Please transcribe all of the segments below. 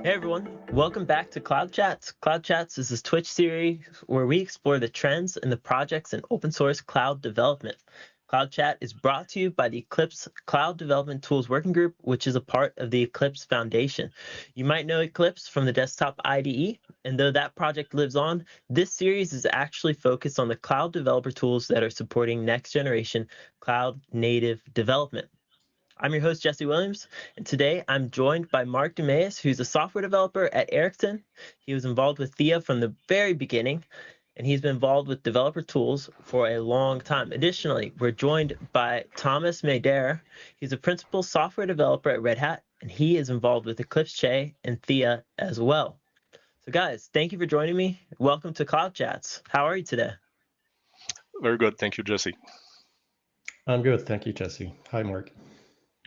Hey everyone, welcome back to Cloud Chats. Cloud Chats is this Twitch series where we explore the trends and the projects in open source cloud development. Cloud Chat is brought to you by the Eclipse Cloud Development Tools Working Group, which is a part of the Eclipse Foundation. You might know Eclipse from the desktop IDE, and though that project lives on, this series is actually focused on the cloud developer tools that are supporting next generation cloud native development. I'm your host, Jesse Williams, and today I'm joined by Mark Dumais, who's a software developer at Ericsson. He was involved with Theia from the very beginning, and he's been involved with developer tools for a long time. Additionally, we're joined by Thomas Maider. He's a principal software developer at Red Hat, and he is involved with Eclipse Che and Theia as well. So guys, thank you for joining me. Welcome to Cloud Chats. How are you today? Very good. Thank you, Jesse. I'm good. Thank you, Jesse. Hi, Mark.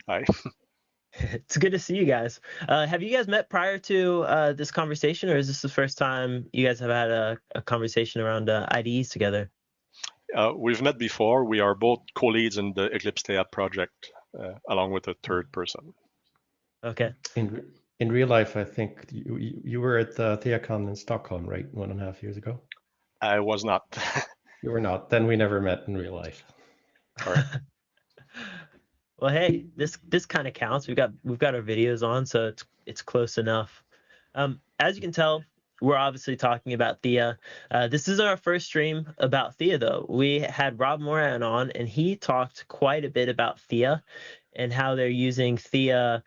Hi. It's good to see you guys. Have you guys met prior to this conversation, or is this the first time you guys have had a conversation around IDEs together? We've met before. We are both co-leads in the Eclipse Theia project, along with a third person. Okay. In real life, I think you were at TheaCon in Stockholm, right? 1.5 years ago. I was not. You were not. Then we never met in real life. All right. Well, hey, this kind of counts. We've got our videos on, so it's close enough. As you can tell, we're obviously talking about Theia. This is our first stream about Theia, though. We had Rob Moran on, and he talked quite a bit about Theia and how they're using Theia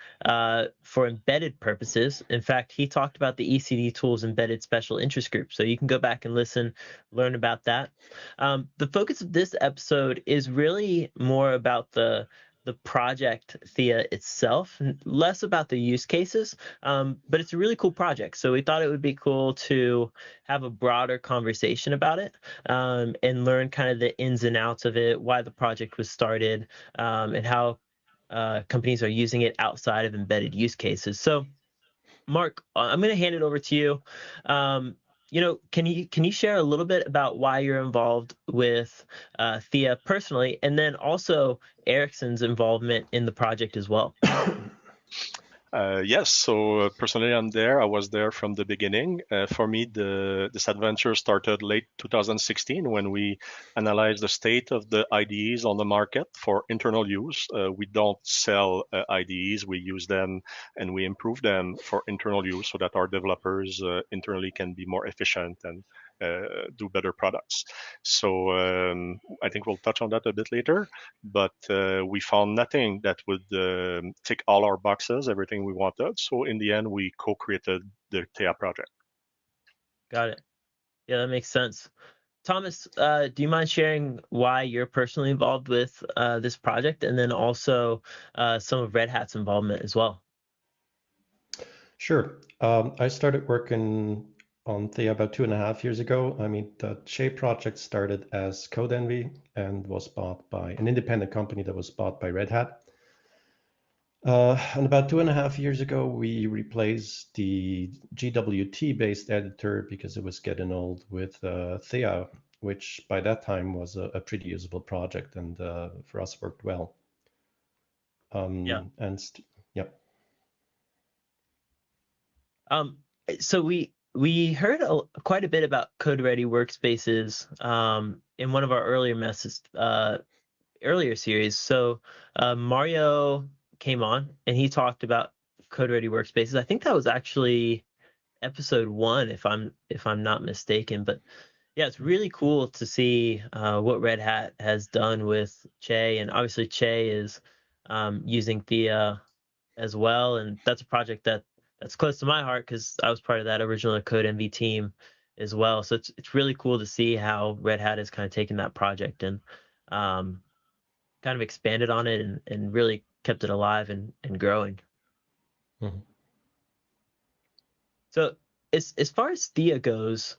for embedded purposes. In fact, he talked about the ECD tools embedded special interest group. So you can go back and listen, learn about that. The focus of this episode is really more about the project Theia itself, less about the use cases, but it's a really cool project. So we thought it would be cool to have a broader conversation about it and learn kind of the ins and outs of it, why the project was started, and how companies are using it outside of embedded use cases. So Mark, I'm going to hand it over to you. Can you share a little bit about why you're involved with Theia personally, and then also Ericsson's involvement in the project as well? Yes, so personally I was there from the beginning. For me, this adventure started late 2016 when we analyzed the state of the IDEs on the market for internal use. We don't sell IDEs, we use them and we improve them for internal use so that our developers internally can be more efficient and do better products. So I think we'll touch on that a bit later, but we found nothing that would tick all our boxes, everything we wanted. So in the end, we co-created the Theia project. Got it. Yeah, that makes sense. Thomas, do you mind sharing why you're personally involved with this project, and then also some of Red Hat's involvement as well? Sure. I started working on Theia about 2.5 years ago. I mean, the Che project started as CodeEnvy and was bought by an independent company that was bought by Red Hat. And about 2.5 years ago, we replaced the GWT-based editor because it was getting old with Theia, which by that time was a pretty usable project and for us worked well. Yeah. Yep. So we heard quite a bit about code-ready workspaces in one of our earlier series. So Mario came on and he talked about code-ready workspaces. I think that was actually episode 1, if I'm not mistaken. But yeah, it's really cool to see what Red Hat has done with Che, and obviously Che is using Theia as well, and that's a project that's close to my heart because I was part of that original CodeEnvy team as well. So it's really cool to see how Red Hat has kind of taken that project and kind of expanded on it and really kept it alive and growing. Mm-hmm. So as far as Theia goes,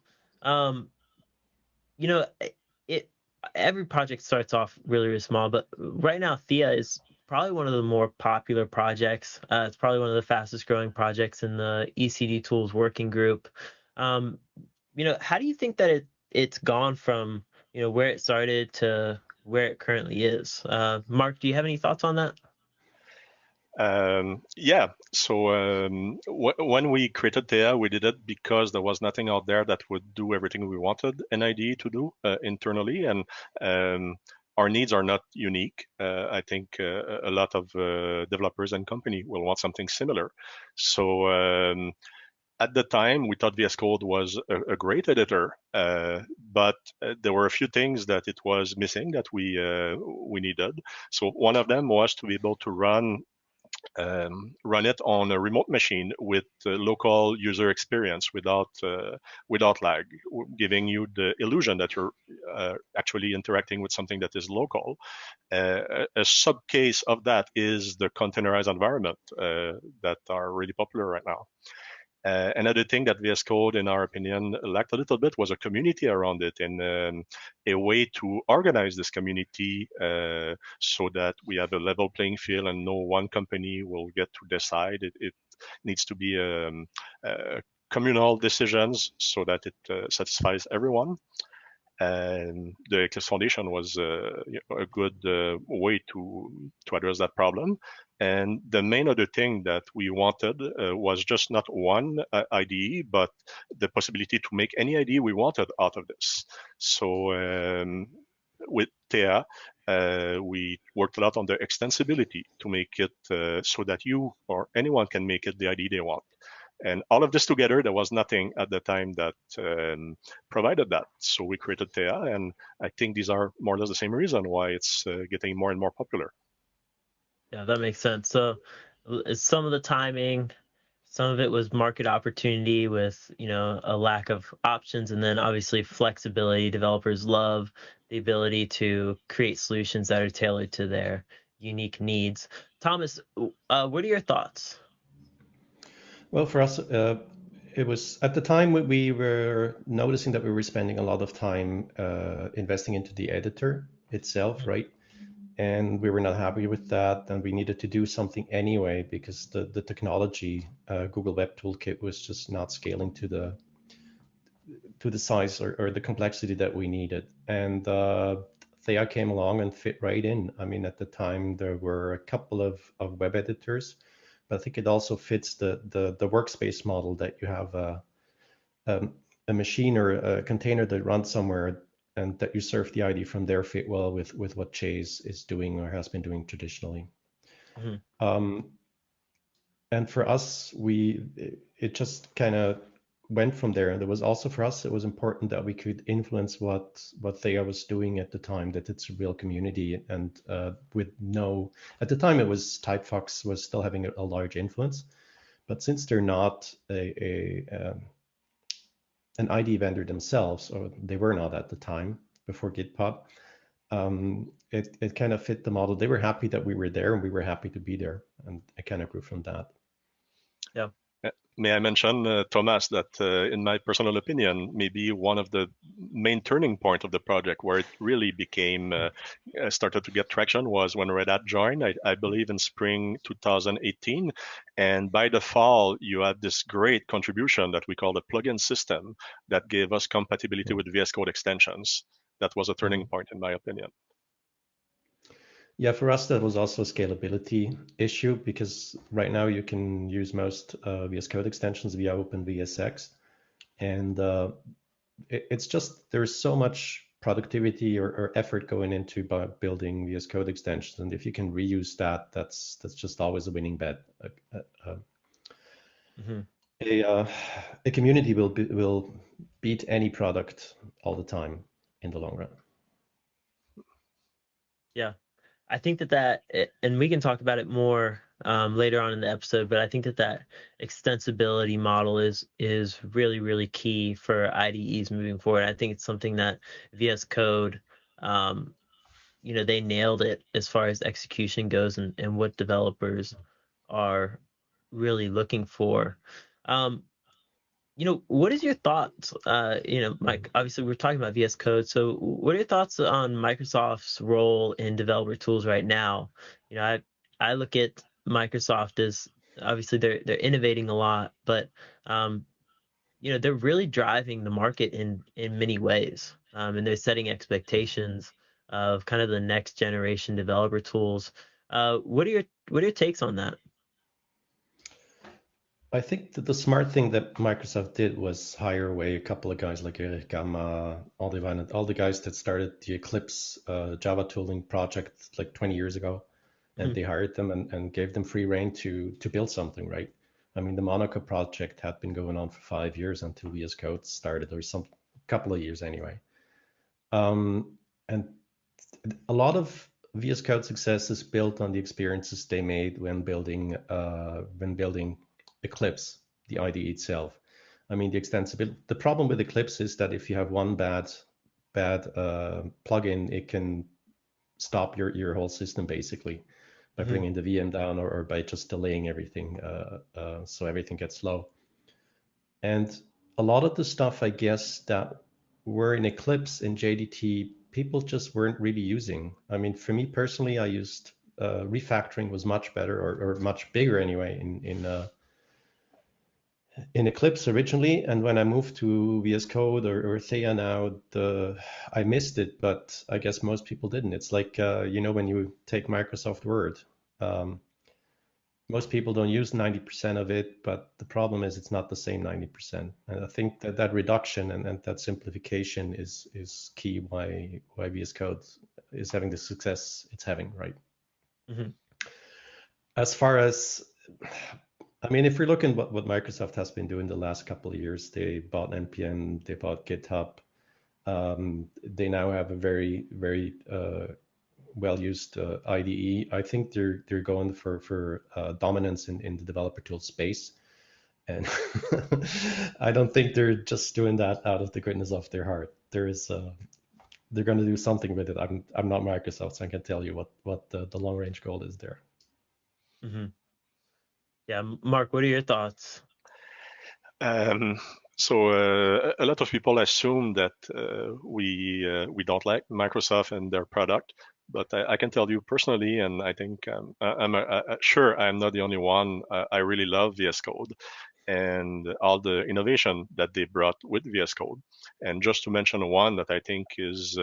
every project starts off really, really small, but right now Theia is probably one of the more popular projects. It's probably one of the fastest growing projects in the ECD tools working group. How do you think that it's gone from where it started to where it currently is? Mark, do you have any thoughts on that? Yeah. So when we created Theia, we did it because there was nothing out there that would do everything we wanted an IDE to do internally, and our needs are not unique. I think a lot of developers and company will want something similar. So at the time, we thought VS Code was a great editor, but there were a few things that it was missing that we needed. So one of them was to be able to run it on a remote machine with local user experience without lag, giving you the illusion that you're actually interacting with something that is local. A sub case of that is the containerized environment that are really popular right now. Another thing that VS Code, in our opinion, lacked a little bit was a community around it and a way to organize this community so that we have a level playing field and no one company will get to decide. It needs to be communal decisions so that it satisfies everyone. And the Eclipse Foundation was a good way to address that problem. And the main other thing that we wanted was just not one IDE, but the possibility to make any IDE we wanted out of this. So with Theia, we worked a lot on the extensibility to make it so that you or anyone can make it the IDE they want. And all of this together, there was nothing at the time that provided that. So we created Theia, and I think these are more or less the same reason why it's getting more and more popular. Yeah, that makes sense. So some of the timing, some of it was market opportunity with, a lack of options, and then obviously flexibility. Developers love the ability to create solutions that are tailored to their unique needs. Thomas, what are your thoughts? Well, for us, it was at the time we were noticing that we were spending a lot of time investing into the editor itself, right? And we were not happy with that, and we needed to do something anyway because the technology, Google Web Toolkit, was just not scaling to the size or the complexity that we needed. And Theia came along and fit right in. I mean, at the time there were a couple of web editors, but I think it also fits the workspace model that you have a machine or a container that runs somewhere and that you serve the ID from there fit well with what Chase is doing or has been doing traditionally. Mm-hmm. And for us, it just kind of went from there. And it was also for us, it was important that we could influence what Theia was doing at the time, that it's a real community. And at the time it was Typefox was still having a large influence. But since they're not an IDE vendor themselves, or they were not at the time before GitPub, it kind of fit the model. They were happy that we were there and we were happy to be there. And it kind of grew from that. Yeah. May I mention, Thomas, that in my personal opinion, maybe one of the main turning point of the project where it really became, started to get traction was when Red Hat joined, I believe in spring 2018. And by the fall, you had this great contribution that we call the plugin system that gave us compatibility with VS Code extensions. That was a turning point, in my opinion. Yeah, for us, that was also a scalability issue because right now you can use most VS Code extensions via OpenVSX. And it's just, there's so much productivity or effort going into building VS Code extensions. And if you can reuse that, that's just always a winning bet. A community will beat any product all the time in the long run. Yeah. I think that and we can talk about it more later on in the episode, but I think that extensibility model is really, really key for IDEs moving forward. I think it's something that VS Code, they nailed it as far as execution goes and what developers are really looking for. What is your thoughts? Mike, obviously we're talking about VS Code. So what are your thoughts on Microsoft's role in developer tools right now? I look at Microsoft as obviously they're innovating a lot, but they're really driving the market in many ways. And they're setting expectations of kind of the next generation developer tools. What are your takes on that? I think that the smart thing that Microsoft did was hire away a couple of guys like Eric Gamma, all the guys that started the Eclipse Java tooling project like 20 years ago, and Mhm. they hired them and gave them free rein to build something, right? I mean, the Monaco project had been going on for 5 years until VS Code started, or some couple of years anyway. And a lot of VS Code success is built on the experiences they made when building Eclipse, the IDE itself. I mean, the extensibility. The problem with Eclipse is that if you have one bad plugin, it can stop your whole system basically by Mhm. bringing the VM down or by just delaying everything, so everything gets slow. And a lot of the stuff, I guess, that were in Eclipse and JDT, people just weren't really using. I mean, for me personally, I used refactoring was much better or much bigger anyway in Eclipse originally. And when I moved to VS Code or Theia now, I missed it, but I guess most people didn't. It's like when you take Microsoft Word. Um, Most people don't use 90% of it, but the problem is it's not the same 90%. And I think that reduction and that simplification is key why VS Code is having the success it's having, right? Mhm. As far as, I mean, if we're looking what Microsoft has been doing the last couple of years, they bought NPM, they bought GitHub. They now have a very, very well-used IDE. I think they're going for dominance in the developer tool space, and I don't think they're just doing that out of the goodness of their heart. They're going to do something with it. I'm not Microsoft, so I can tell you what the long range goal is there. Mhm. Yeah, Mark, what are your thoughts? So a lot of people assume that we don't like Microsoft and their product, but I can tell you personally, and I think I'm sure I'm not the only one. I really love VS Code and all the innovation that they brought with VS Code. And just to mention one that I think is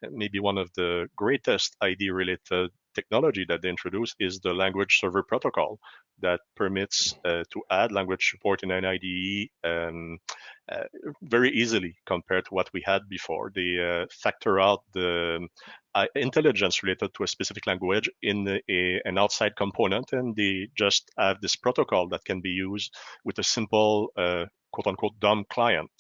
maybe one of the greatest ID-related technology that they introduced is the language server protocol that permits to add language support in an IDE uh, very easily compared to what we had before. They factor out the intelligence related to a specific language in an outside component, and they just have this protocol that can be used with a simple quote unquote dumb client.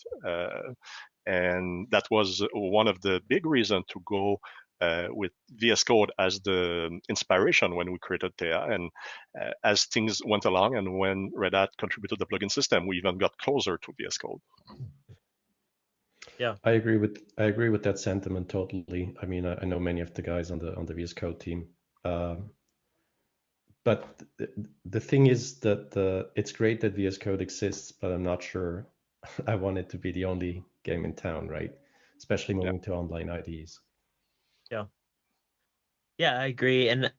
And that was one of the big reasons to go with VS Code as the inspiration when we created Theia. And as things went along and when Red Hat contributed the plugin system, we even got closer to VS Code. Yeah. I agree with that sentiment totally. I mean, I know many of the guys on the VS Code team. But the thing is that it's great that VS Code exists, but I'm not sure I want it to be the only game in town, right? Especially Yeah. moving to online IDs. Yeah. Yeah, I agree. And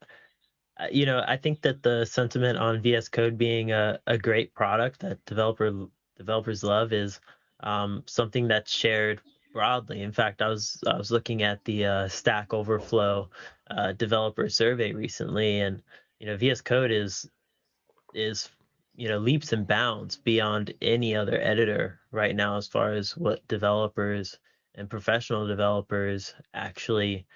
I think that the sentiment on VS Code being a great product that developers love is something that's shared broadly. In fact, I was looking at the Stack Overflow developer survey recently, and VS Code is leaps and bounds beyond any other editor right now as far as what developers and professional developers actually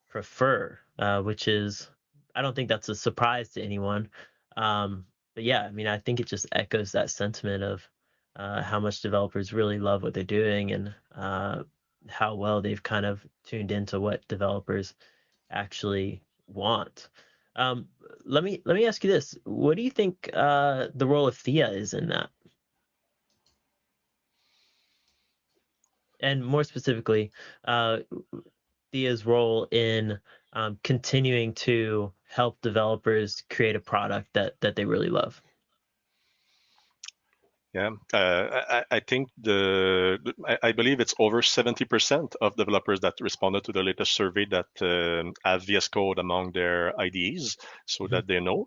prefer, which is, I don't think that's a surprise to anyone. But yeah, I mean, I think it just echoes that sentiment of how much developers really love what they're doing and how well they've kind of tuned into what developers actually want. Um, let me ask you this: what do you think the role of Thea is in that? And more specifically, uh, Thea's role in continuing to help developers create a product that they really love. Yeah, I think I believe it's over 70% of developers that responded to the latest survey that have VS Code among their IDEs, so Mhm. that they know.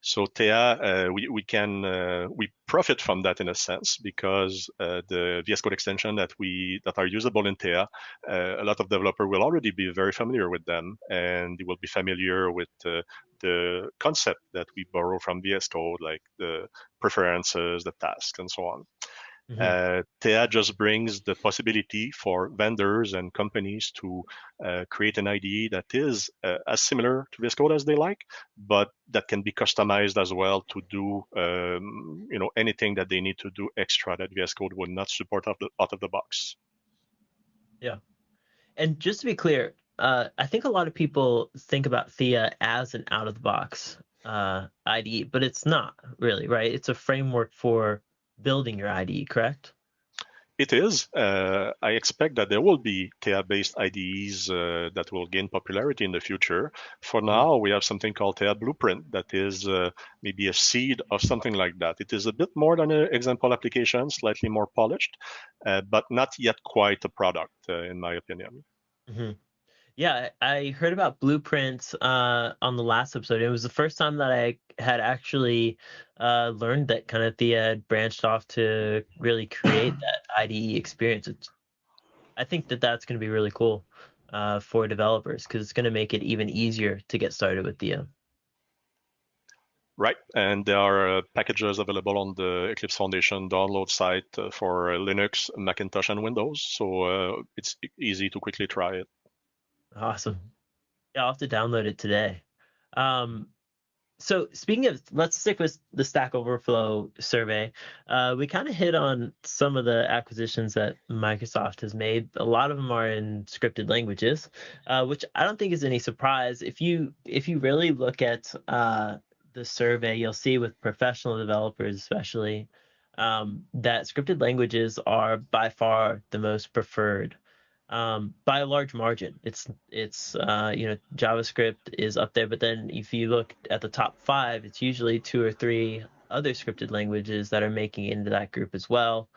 So Theia, we profit from that in a sense because the VS Code extension that are usable in Theia, a lot of developers will already be very familiar with them, and they will be familiar with the concept that we borrow from VS Code, like the preferences, the tasks, and so on. Theia just brings the possibility for vendors and companies to create an IDE that is as similar to VS Code as they like, but that can be customized as well to do anything that they need to do extra that VS Code would not support out of the box. Yeah, and just to be clear, I think a lot of people think about Theia as an out-of-the-box IDE, but it's not really, right? It's a framework for building your IDE, correct? It is. I expect that there will be Theia-based IDEs that will gain popularity in the future. For now, we have something called Theia Blueprint that is maybe a seed of something like that. It is a bit more than an example application, slightly more polished, but not yet quite a product, in my opinion. Mm-hmm. Yeah, I heard about blueprints on the last episode. It was the first time that I had actually learned that kind of Thea had branched off to really create that IDE experience. I think that that's going to be really cool for developers because it's going to make it even easier to get started with Thea. Right, and there are packages available on the Eclipse Foundation download site for Linux, Macintosh, and Windows, so it's easy to quickly try it. Awesome. Yeah, I'll have to download it today. So speaking of, let's stick with the Stack Overflow survey. We kind of hit on some of the acquisitions that Microsoft has made. A lot of them are in scripted languages, which I don't think is any surprise. If you really look at the survey, you'll see with professional developers especially that scripted languages are by far the most preferred by a large margin. It's JavaScript is up there, but then if you look at the top 5, it's usually 2 or 3 other scripted languages that are making it into that group as well.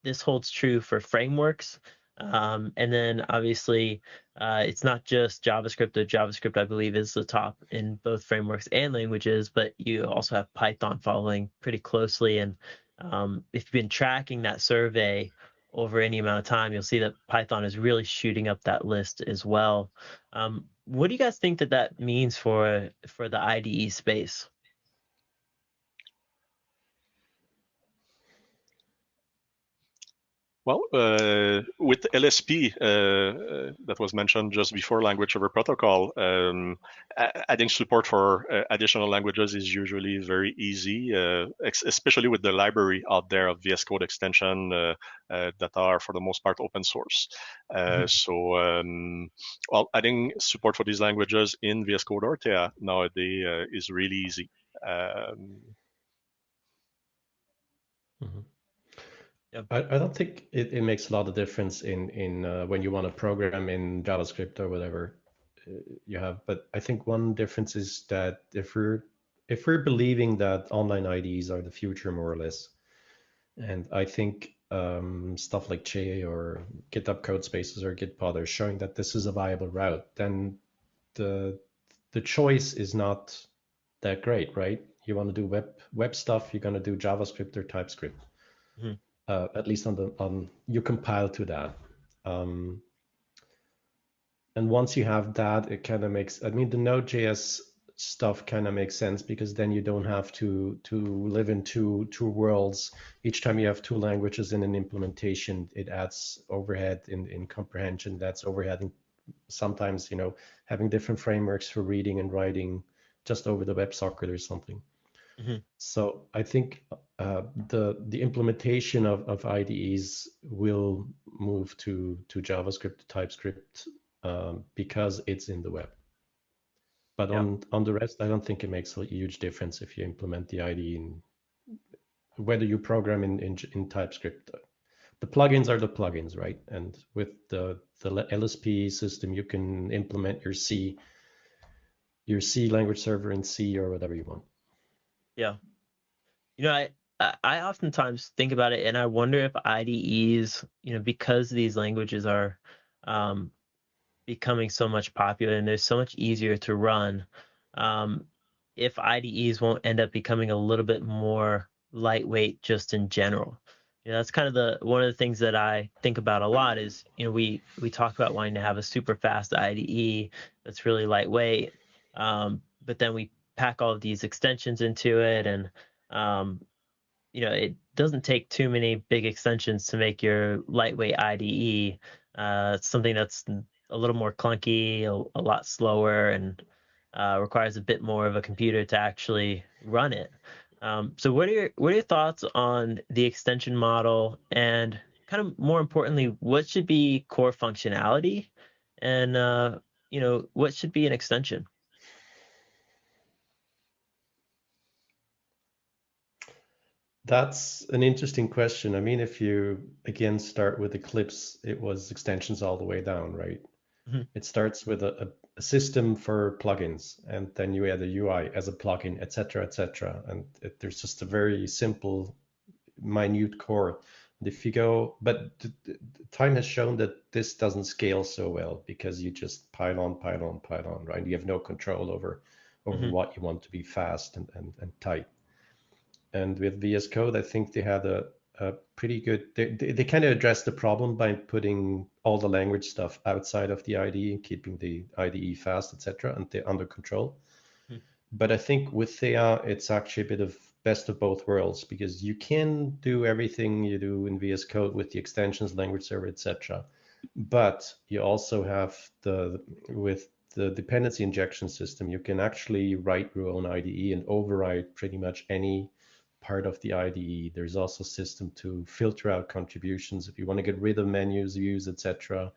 This holds true for frameworks. And then obviously it's not just JavaScript. The JavaScript, I believe, is the top in both frameworks and languages, but you also have Python following pretty closely. And if you've been tracking that survey over any amount of time, you'll see that Python is really shooting up that list as well. What do you guys think that means for the IDE space? Well, with LSP that was mentioned just before, language over protocol, adding support for additional languages is usually very easy, especially with the library out there of VS Code extension that are for the most part open source. Well, adding support for these languages in VS Code or Theia nowadays is really easy. Yep. I don't think it makes a lot of difference in when you want to program in JavaScript or whatever you have. But I think one difference is that if we're believing that online IDs are the future more or less, and I think stuff like Che or GitHub Codespaces or Gitpod are showing that this is a viable route, then the choice is not that great, right? You want to do web stuff, you're going to do JavaScript or TypeScript. At least on you compile to that, and once you have that, it kind of makes. I mean, the Node.js stuff kind of makes sense because then you don't have to live in two worlds. Each time you have 2 languages in an implementation, it adds overhead in comprehension. That's overhead, and sometimes having different frameworks for reading and writing just over the WebSocket or something. So I think the implementation of IDEs will move to JavaScript, to TypeScript because it's in the web. But on the rest, I don't think it makes a huge difference if you implement the IDE in whether you program in TypeScript. The plugins are the plugins, right? And with the LSP system, you can implement your C language server in C or whatever you want. Yeah. I oftentimes think about it and I wonder if IDEs, because these languages are becoming so much popular and they're so much easier to run, if IDEs won't end up becoming a little bit more lightweight just in general. That's kind of one of the things that I think about a lot is, we talk about wanting to have a super fast IDE that's really lightweight, but then we pack all of these extensions into it, and it doesn't take too many big extensions to make your lightweight IDE something that's a little more clunky, a lot slower, and requires a bit more of a computer to actually run it. So what are your thoughts on the extension model, and kind of more importantly, what should be core functionality, and what should be an extension? That's an interesting question. I mean, if you again start with Eclipse, it was extensions all the way down, right? Mm-hmm. It starts with a system for plugins, and then you add a UI as a plugin, etc., etc. And there's just a very simple, minute core. And if you go, but time has shown that this doesn't scale so well because you just pile on, pile on, pile on, right? You have no control over Mm-hmm. what you want to be fast and tight. And with VS Code, I think they had a pretty good, they kind of addressed the problem by putting all the language stuff outside of the IDE and keeping the IDE fast, etc., and they're under control. Mm-hmm. But I think with Theia, it's actually a bit of best of both worlds, because you can do everything you do in VS Code with the extensions, language server, etc. But you also have with the dependency injection system, you can actually write your own IDE and override pretty much any part of the IDE. There's also a system to filter out contributions if you want to get rid of menus, views, etc.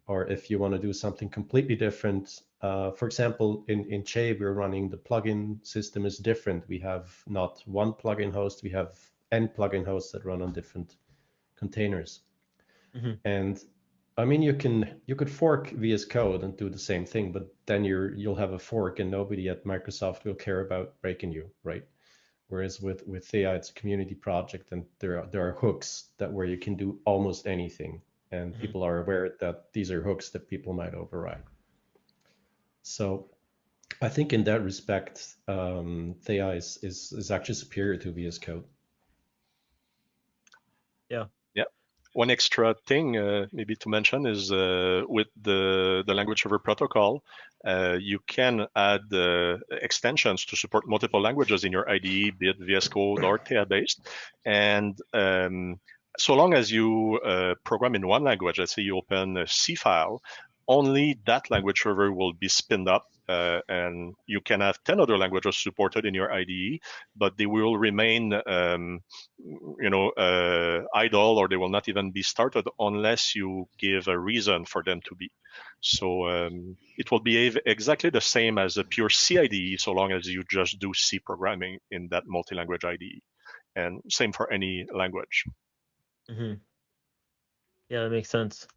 Or if you want to do something completely different. For example, in Che, we're running the plugin system is different. We have not one plugin host, we have n plugin hosts that run on different containers. Mm-hmm. And I mean, you could fork VS Code and do the same thing, but then you'll have a fork and nobody at Microsoft will care about breaking you, right? Whereas with Theia, it's a community project, and there are hooks where you can do almost anything, and Mm-hmm. people are aware that these are hooks that people might override. So I think in that respect, Theia is actually superior to VS Code. Yeah. Yeah. One extra thing maybe to mention is with the language server protocol, you can add extensions to support multiple languages in your IDE, be it VS Code or Theia based. And so long as you program in one language, let's say you open a C file, only that language server will be spinned up. And you can have 10 other languages supported in your IDE, but they will remain idle, or they will not even be started unless you give a reason for them to be. So it will behave exactly the same as a pure C IDE, so long as you just do C programming in that multi-language IDE. And same for any language. Mm-hmm. Yeah, that makes sense.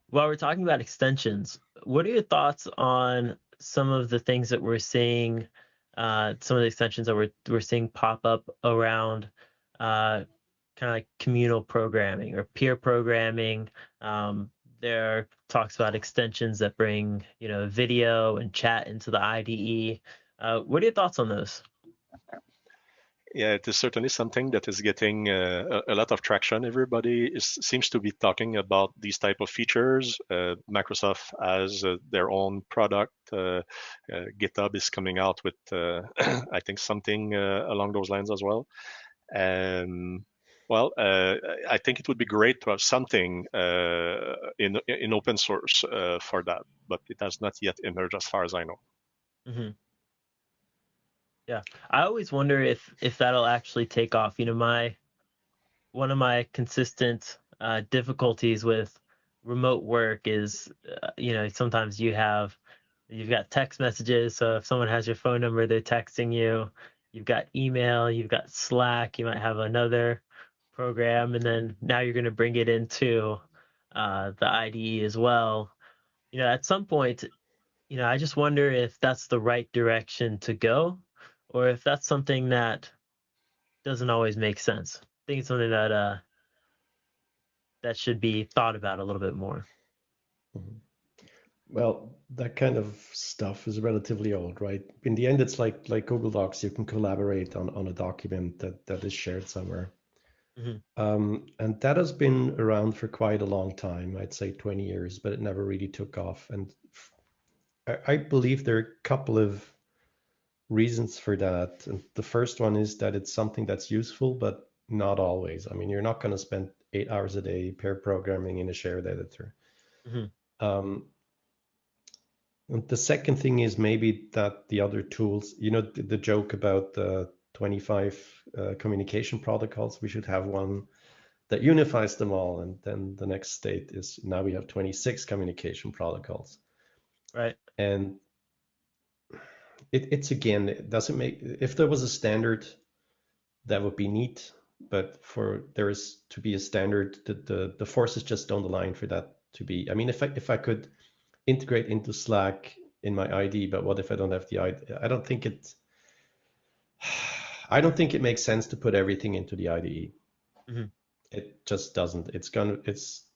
While we're talking about extensions, what are your thoughts on some of the things that we're seeing, some of the extensions that we're seeing pop up around kind of like communal programming or peer programming? There are talks about extensions that bring, video and chat into the IDE. What are your thoughts on those? Yeah, it is certainly something that is getting a lot of traction. Everybody seems to be talking about these type of features. Microsoft has their own product. GitHub is coming out with, I think, something along those lines as well. Well, I think it would be great to have something in open source for that, but it has not yet emerged as far as I know. Mm-hmm. Yeah, I always wonder if that'll actually take off. One of my consistent difficulties with remote work is, sometimes you've got text messages. So if someone has your phone number, they're texting you. You've got email, you've got Slack, you might have another program, and then now you're going to bring it into the IDE as well. At some point, I just wonder if that's the right direction to go, or if that's something that doesn't always make sense. I think it's something that should be thought about a little bit more. Well, that kind of stuff is relatively old, right? In the end, it's like Google Docs. You can collaborate on a document that is shared somewhere. Hmm. And that has been around for quite a long time, I'd say 20 years, but it never really took off. And I believe there are a couple of reasons for that. And the first one is that it's something that's useful, but not always. I mean, you're not going to spend 8 hours a day pair programming in a shared editor. Hmm. Um, and the second thing is maybe that the other tools, the joke about the 25 communication protocols, we should have one that unifies them all. And then the next state is now we have 26 communication protocols. Right. And it doesn't make, if there was a standard, that would be neat. But for there is to be a standard, the forces just don't align for that to be. I mean, if I could integrate into Slack in my IDE, but what if I don't have the IDE? I don't think it makes sense to put everything into the IDE. Hmm. It just doesn't. It's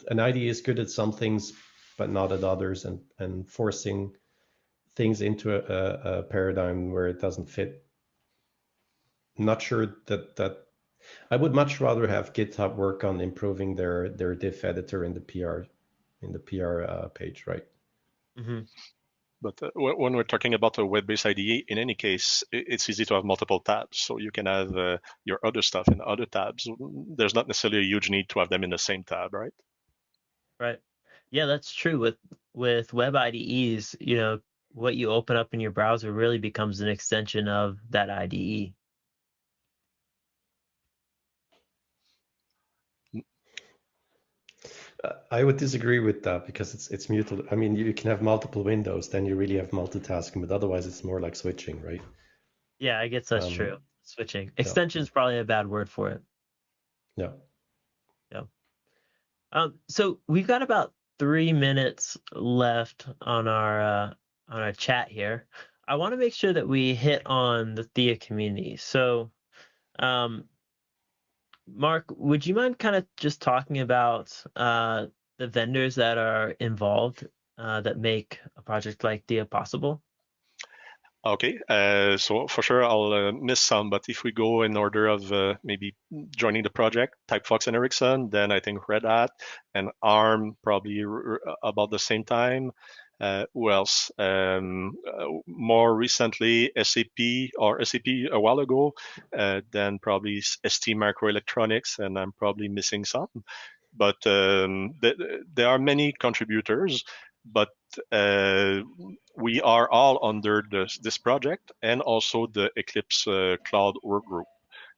an IDE is good at some things, but not at others, and forcing things into a paradigm where it doesn't fit. I'm not sure that I would much rather have GitHub work on improving their diff editor in the PR page, right? Hmm. But when we're talking about a web-based IDE, in any case, it's easy to have multiple tabs. So you can have your other stuff in other tabs. There's not necessarily a huge need to have them in the same tab, right? Right. Yeah, that's true. With web IDEs, what you open up in your browser really becomes an extension of that IDE. I would disagree with that because it's mutual. I mean, you can have multiple windows, then you really have multitasking, but otherwise it's more like switching, right? Yeah, I guess that's Um, true. Switching. yeah, Extension is probably a bad word for it. yeah. Yeah. So we've got about 3 minutes left on our chat here. I want to make sure that we hit on the Thea community. So, um, Mark, would you mind kind of just talking about the vendors that are involved that make a project like Thea possible? Okay, so for sure I'll miss some, but if we go in order of maybe joining the project, Typefox and Ericsson, then I think Red Hat and ARM probably about the same time. Who else? More recently, SAP a while ago, then probably ST Microelectronics, and I'm probably missing some. But there are many contributors, but uh, we are all under this project and also the Eclipse Cloud work group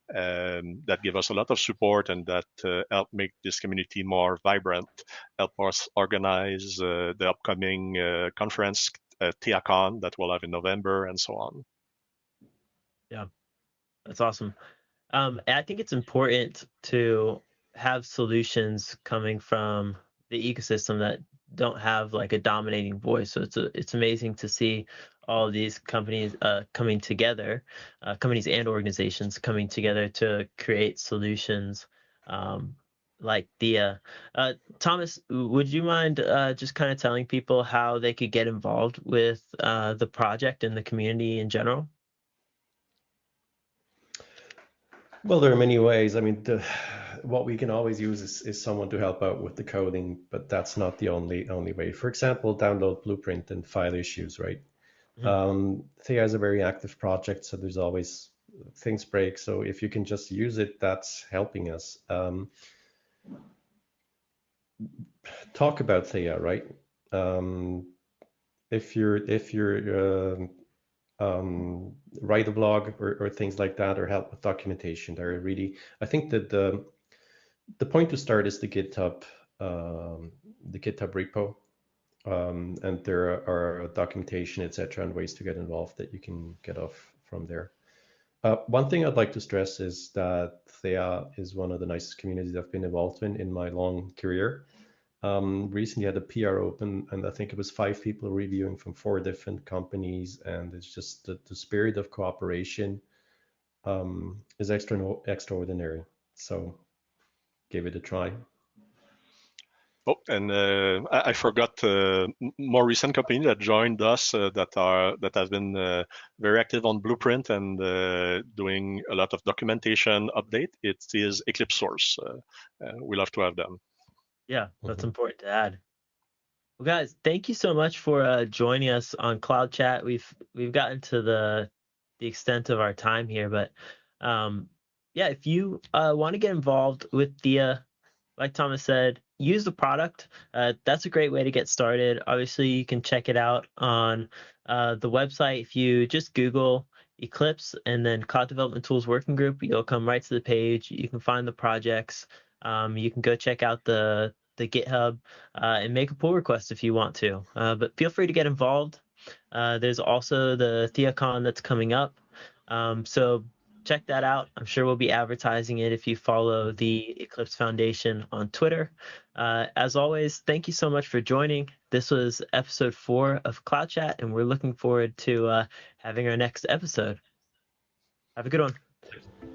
that give us a lot of support and that help make this community more vibrant, help us organize the upcoming conference, TheaCon, that we'll have in November, and so on. Yeah, that's awesome. I think it's important to have solutions coming from the ecosystem that don't have like a dominating voice. So it's amazing to see all of these companies coming together, companies and organizations coming together to create solutions um, like Thea. Thomas, would you mind just kind of telling people how they could get involved with the project and the community in general? Well, there are many ways. I mean, what we can always use is someone to help out with the coding, but that's not the only way. For example, download Blueprint and file issues, right? Mhm. Thea is a very active project, so there's always things break. So if you can just use it, that's helping us. Talk about Thea, right? Um, if you're write a blog or things like that, or help with documentation, they're really. I think that the point to start is the GitHub repo, and there are documentation, etc., and ways to get involved that you can get off from there. One thing I'd like to stress is that Thea is one of the nicest communities I've been involved in my long career. Recently had a PR open, and I think it was 5 people reviewing from 4 different companies, and it's just the spirit of cooperation is extraordinary. So give it a try. Oh, and I forgot more recent company that joined us that have been very active on Blueprint and doing a lot of documentation update. It is Eclipse Source. We love to have them. Yeah, that's important to add. Well, guys, thank you so much for joining us on Cloud Chat. We've gotten to the extent of our time here, but yeah, if you want to get involved with Theia, like Thomas said, use the product. That's a great way to get started. Obviously, you can check it out on the website. If you just Google Eclipse and then Cloud Development Tools Working Group, you'll come right to the page. You can find the projects. You can go check out the GitHub and make a pull request if you want to. But feel free to get involved. There's also the TheaCon that's coming up. So check that out. I'm sure we'll be advertising it if you follow the Eclipse Foundation on Twitter. As always, thank you so much for joining. This was episode 4 of Cloud Chat, and we're looking forward to having our next episode. Have a good one.